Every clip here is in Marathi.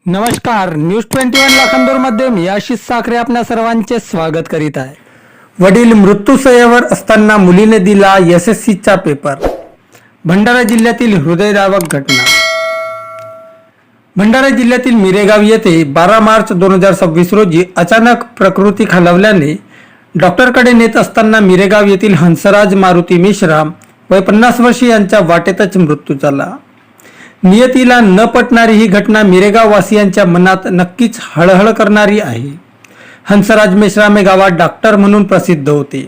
नमस्कार, न्यूज 21 लाखांदूरमध्ये मी आशिष साखरे आपल्या सर्वांचे स्वागत करीत आहे। वडील मृत्यूशय्येवर असताना मुलीने दिला एसएससीचा पेपर। भंडारा जिल्ह्यातील हृदयद्रावक घटना। भंडारा जिल्ह्यातील मिरेगाव येथे 12 मार्च 2026 रोजी अचानक प्रकृती खालावल्याने डॉक्टरकडे नेत असताना मिरेगाव येथील हंसराज मारुती मेश्राम वय 50 वर्षे यांच्या वाटेतच मृत्यू झाला। नियतीला न पटणारी ही घटना मिरेगाव वासियांच्या मनात नक्कीच हळहळ करणारी आहे। हंसराज मेश्राम हे गावात डॉक्टर म्हणून प्रसिद्ध होते।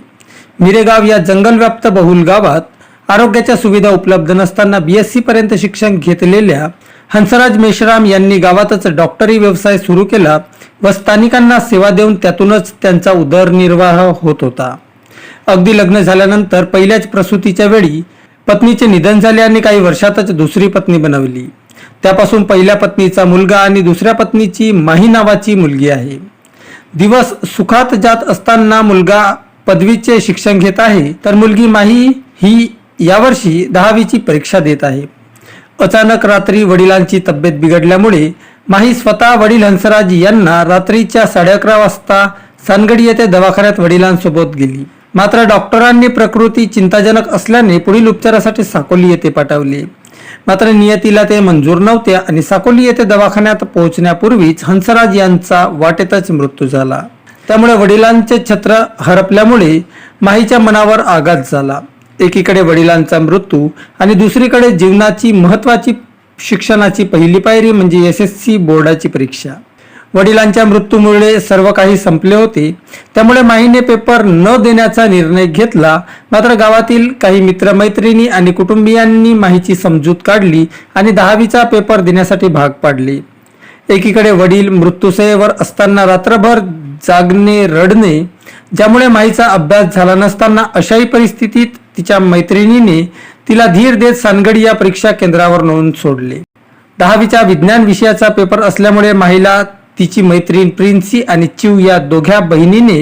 मिरेगाव या जंगलव्याप्त बहुल गावात आरोग्याच्या सुविधा उपलब्ध नसताना BSc पर्यंत शिक्षण घेतलेल्या हंसराज मेश्राम यांनी गावातच डॉक्टरी व्यवसाय सुरू केला व स्थानिकांना सेवा देऊन त्यातूनच त्यांचा उदरनिर्वाह होत होता। अगदी लग्न झाल्यानंतर पहिल्याच प्रसूतीच्या वेळी पत्नीचे निधन झाले आणि काही वर्षातच दुसरी पत्नी बनवली। त्यापासून पहिल्या पत्नीचा मुलगा आणि दुसऱ्या पत्नीची माही नावाची मुलगी आहे। दिवस सुखात जात असताना मुलगा पदवीचे शिक्षण घेत आहे तर मुलगी माही ही यावर्षी 10वीची परीक्षा देत आहे। अचानक रात्री वडिलांची तब्येत बिघडल्यामुळे माही स्वतः वडील हंसराज यांना रात्रीच्या 11:30 वाजता सानगडी येथे दवाखान्यात वडिलांसोबत गेली। मात्र डॉक्टरांनी प्रकृती चिंताजनक असल्याने पुढील उपचारासाठी साकोली येथे पाठवले। मात्र नियतीला ते मंजूर नव्हते आणि साकोली येथे दवाखान्यात पोहोचण्यापूर्वीच हंसराज यांचा वाटेतच मृत्यू झाला। त्यामुळे वडिलांचे छत्र हरपल्यामुळे माहीच्या मनावर आघात झाला। एकीकडे वडिलांचा मृत्यू आणि दुसरीकडे जीवनाची महत्त्वाची शिक्षणाची पहिली पायरी म्हणजे SSC बोर्डाची परीक्षा। वडिलांच्या मृत्यूमुळे सर्व काही संपले होते, त्यामुळे माहीने पेपर न देण्याचा निर्णय घेतला। मात्र गावातील काही मित्रमैत्रिणी आणि कुटुंबियांनी माहीची समजूत काढली आणि 10वीचा पेपर देण्यासाठी भाग पाडले। एकीकडे वडील मृत्यूशय्येवर असताना रात्रभर जागणे रडणे, ज्यामुळे माहीचा अभ्यास झाला नसताना अशाही परिस्थितीत तिच्या मैत्रिणीने तिला धीर देत सानगडी या परीक्षा केंद्रावर नेऊन सोडले। 10वीच्या विज्ञान विषयाचा पेपर असल्यामुळे माहीला तिची मैत्रीण प्रिन्सी आणि चिव या दोघ्या बहिणीने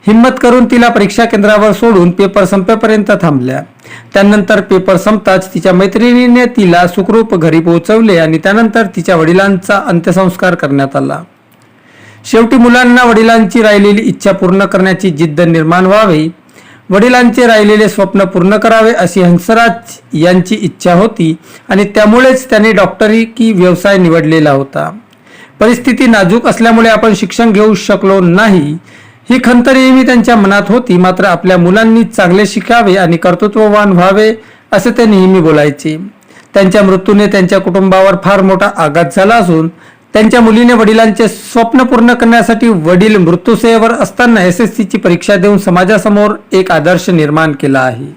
हिम्मत करून तिला परीक्षा केंद्रावर सोडून पेपर संपेपर्यंत थांबल्या। त्यानंतर पेपर संपताच तिच्या मैत्रिणीने तिला सुखरूप घरी पोहोचवले आणि त्यानंतर तिच्या वडिलांचा अंत्यसंस्कार करण्यात आला। शेवटी मुलांना वडिलांची राहिलेली इच्छा पूर्ण करण्याची जिद्द निर्माण व्हावी, वडिलांचे राहिलेले स्वप्न पूर्ण करावे अशी हंसराज यांची इच्छा होती आणि त्यामुळेच त्यांनी डॉक्टरी की व्यवसाय निवडलेला होता। परिस्थिती नाजूक असल्यामुळे आपण शिक्षण घेऊ शकलो नाही ही खंत नेहमी त्यांच्या मनात होती। मात्र आपल्या मुलांनी चांगले शिकावे आणि कर्तृत्ववान व्हावे असे ते नेहमी बोलायचे। त्यांच्या मृत्यूने त्यांच्या कुटुंबावर फार मोठा आघात झाला असून त्यांच्या मुलीने वडिलांचे स्वप्न पूर्ण करण्यासाठी वडील मृत्यूशय्येवर असताना SSCची परीक्षा देऊन समाजासमोर एक आदर्श निर्माण केला आहे।